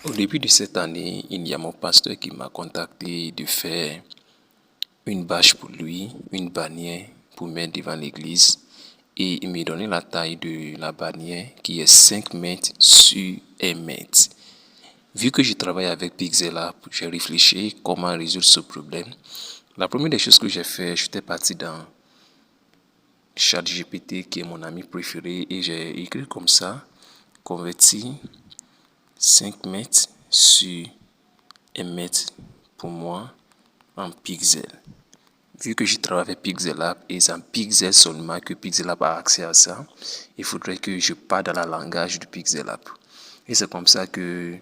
Au début de cette année, il y a mon pasteur qui m'a contacté de faire une bâche pour lui, une bannière pour mettre devant l'église. Et il m'a donné la taille de la bannière qui est 5 mètres sur 1 mètre. Vu que je travaille avec Pixelab, j'ai réfléchi comment résoudre ce problème. La première des choses que j'ai fait, j'étais parti dans ChatGPT qui est mon ami préféré et j'ai écrit comme ça, converti 5 mètres sur 1 mètre pour moi en pixels. Vu que je travaille avec Pixelab et c'est en pixels seulement que Pixelab a accès à ça, il faudrait que je parte dans le langage du Pixelab. Et c'est comme ça que,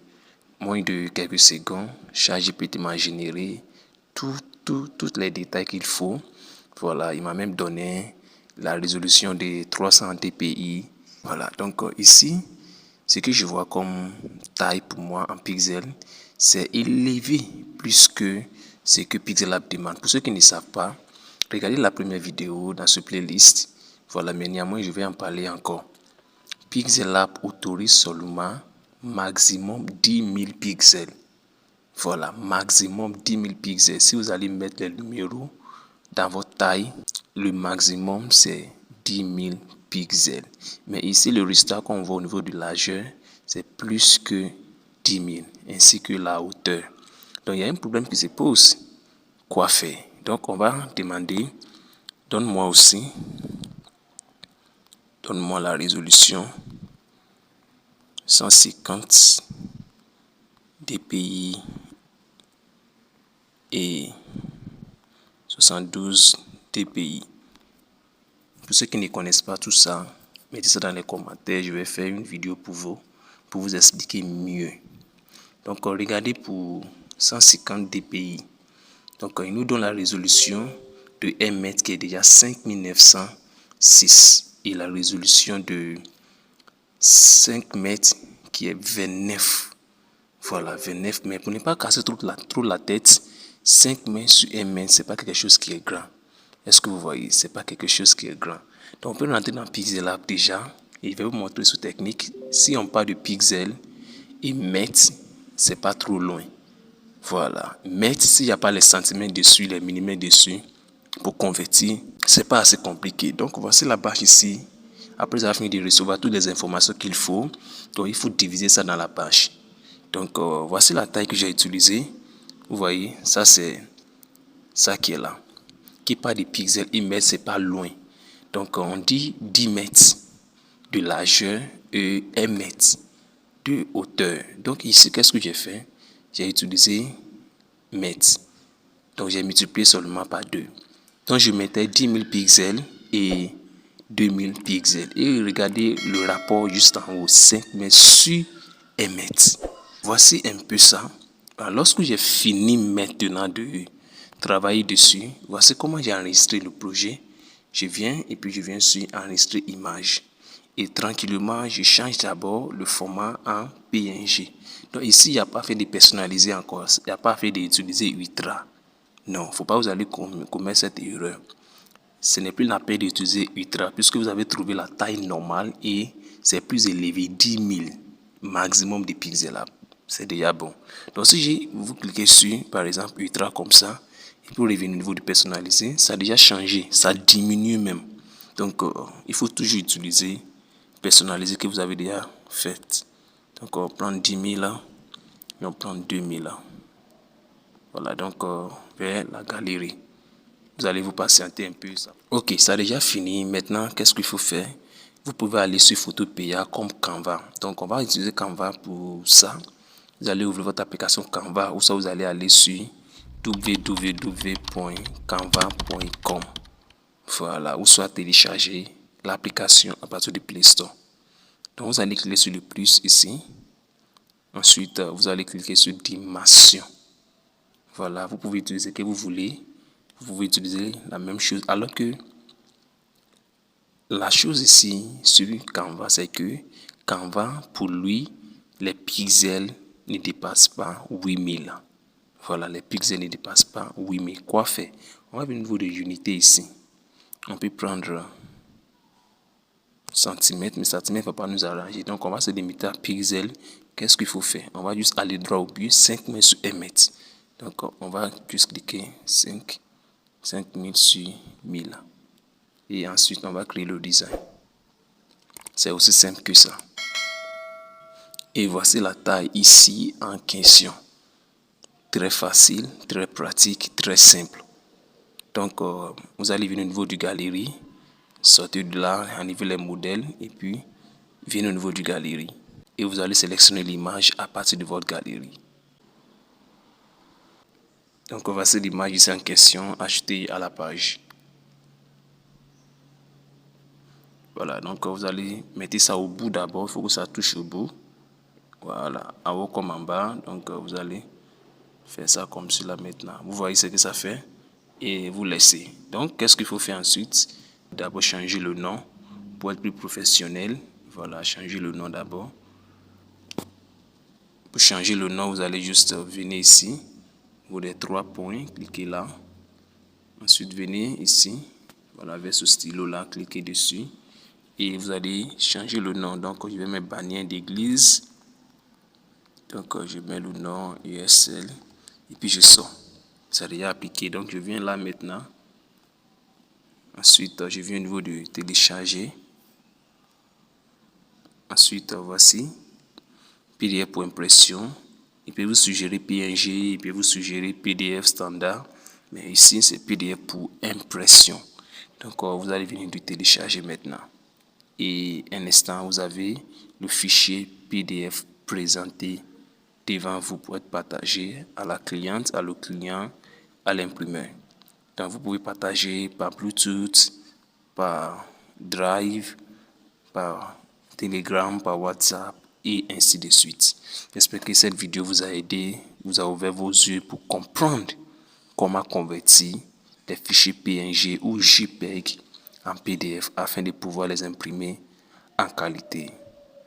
moins de quelques secondes, ChatGPT m'a généré tous les détails qu'il faut. Voilà, il m'a même donné la résolution de 300 dpi. Voilà, donc ici, ce que je vois comme taille pour moi en pixels, c'est élevé plus que ce que Pixelab demande. Pour ceux qui ne savent pas, regardez la première vidéo dans ce playlist. Voilà, mais néanmoins, je vais en parler encore. Pixelab autorise seulement maximum 10 000 pixels. Voilà, maximum 10 000 pixels. Si vous allez mettre les numéros dans votre taille, le maximum c'est 10 000 pixels. Mais ici, le résultat qu'on voit au niveau de largeur, c'est plus que 10 000, ainsi que la hauteur. Donc, il y a un problème qui se pose. Quoi faire? Donc, on va demander, donne-moi la résolution 150 dpi et 72 dpi. Pour ceux qui ne connaissent pas tout ça, mettez ça dans les commentaires. Je vais faire une vidéo pour vous expliquer mieux. Donc, regardez pour 150 dpi. Donc, il nous donne la résolution de 1 mètre qui est déjà 5906 et la résolution de 5 mètres qui est 29. Voilà, 29 mètres. Pour ne pas casser trop la tête, 5 mètres sur 1 mètre, c'est pas quelque chose qui est grand. Est-ce que vous voyez? C'est pas quelque chose qui est grand. Donc, on peut rentrer dans Pixelab déjà. Et je vais vous montrer sous technique. Si on parle de pixels et mètres, c'est pas trop loin. Voilà. Mètres, s'il n'y a pas les centimètres dessus, les millimètres dessus, pour convertir, c'est pas assez compliqué. Donc, voici la bâche ici. Après avoir fini de recevoir toutes les informations qu'il faut, donc il faut diviser ça dans la bâche. Donc, voici la taille que j'ai utilisée. Vous voyez, ça c'est ça qui est là. Qui parle de pixels, 1 mètre, c'est pas loin. Donc, on dit 10 mètres de largeur et 1 mètre de hauteur. Donc, ici, qu'est-ce que j'ai fait? J'ai utilisé mètres. Donc, j'ai multiplié seulement par 2. Donc, je mettais 10 000 pixels et 2000 pixels. Et regardez le rapport juste en haut, 5 mètres sur 1 mètre. Voici un peu ça. Alors, lorsque j'ai fini maintenant de travailler dessus, voici comment j'ai enregistré le projet. Je viens et puis je viens sur enregistrer image. Et tranquillement, je change d'abord le format en PNG. Donc ici, il n'y a pas fait de personnaliser encore. Il n'y a pas fait d'utiliser Ultra. Non, il ne faut pas vous aller commettre cette erreur. Ce n'est plus la peine d'utiliser Ultra puisque vous avez trouvé la taille normale et c'est plus élevé, 10 000 maximum de pixels. C'est déjà bon. Donc si vous cliquez sur, par exemple, Ultra comme ça, et pour revenir au niveau de personnaliser, ça a déjà changé, ça diminue même. Donc il faut toujours utiliser personnaliser que vous avez déjà fait. Donc on prend 10 000 là, et on prend 2000 là. Voilà, donc vers la galerie. Vous allez vous patienter un peu. Ça. Ok, ça a déjà fini. Maintenant, qu'est-ce qu'il faut faire? Vous pouvez aller sur Photopea comme Canva. Donc, on va utiliser Canva pour ça. Vous allez ouvrir votre application Canva ou ça, vous allez aller sur www.canva.com. Voilà, ou soit télécharger l'application à partir du Play Store. Donc, vous allez cliquer sur le plus ici. Ensuite, vous allez cliquer sur Dimension. Voilà, vous pouvez utiliser ce que vous voulez. Vous pouvez utiliser la même chose. Alors que la chose ici sur Canva, c'est que Canva, pour lui, les pixels ne dépassent pas 8000. Voilà, les pixels ne dépassent pas 8000. Quoi faire? On va venir au niveau de unité ici. On peut prendre centimètres, mais centimètres ne va pas nous arranger. Donc, on va se limiter à pixels qu'est-ce qu'il faut faire? On va juste aller droit au but, 5000 sur émettre. Donc, on va juste cliquer 5000 sur 1000. Et ensuite, on va créer le design. C'est aussi simple que ça. Et voici la taille ici en question. Très facile, très pratique, très simple. Donc, vous allez venir au niveau du galerie, sortir de là, enlever les modèles et puis venir au niveau du galerie. Et vous allez sélectionner l'image à partir de votre galerie. Donc, voici l'image ici en question, ajoutée à la page. Voilà, donc vous allez mettre ça au bout d'abord, il faut que ça touche au bout. Voilà, en haut comme en bas, donc vous allez faire ça comme cela maintenant. Vous voyez ce que ça fait et vous laissez. Donc, qu'est-ce qu'il faut faire ensuite? D'abord, changer le nom pour être plus professionnel. Voilà, changer le nom d'abord. Pour changer le nom, vous allez juste venir ici, vous les 3 points, cliquez là. Ensuite, venez ici, voilà, avec ce stylo-là, cliquez dessus. Et vous allez changer le nom. Donc, je vais mettre bannière d'église. Donc, je mets le nom USL. Et puis, je sors. Ça a déjà appliqué. Donc, je viens là maintenant. Ensuite, je viens au niveau de télécharger. Ensuite, voici PDF pour impression. Il peut vous suggérer PNG, il peut vous suggérer PDF standard. Mais ici, c'est PDF pour impression. Donc, vous allez venir de télécharger maintenant. Et un instant, vous avez le fichier PDF présenté devant vous pour être partagé à la cliente, à le client, à l'imprimeur. Donc, vous pouvez partager par Bluetooth, par Drive, par Telegram, par WhatsApp et ainsi de suite. J'espère que cette vidéo vous a aidé, vous a ouvert vos yeux pour comprendre comment convertir des fichiers PNG ou JPEG en PDF afin de pouvoir les imprimer en qualité.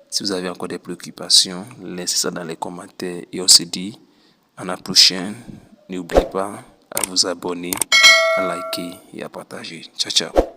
Si vous avez encore des préoccupations, laissez ça dans les commentaires et on se dit à la prochaine. N'oubliez pas à vous abonner, à liker et à partager. Ciao, ciao.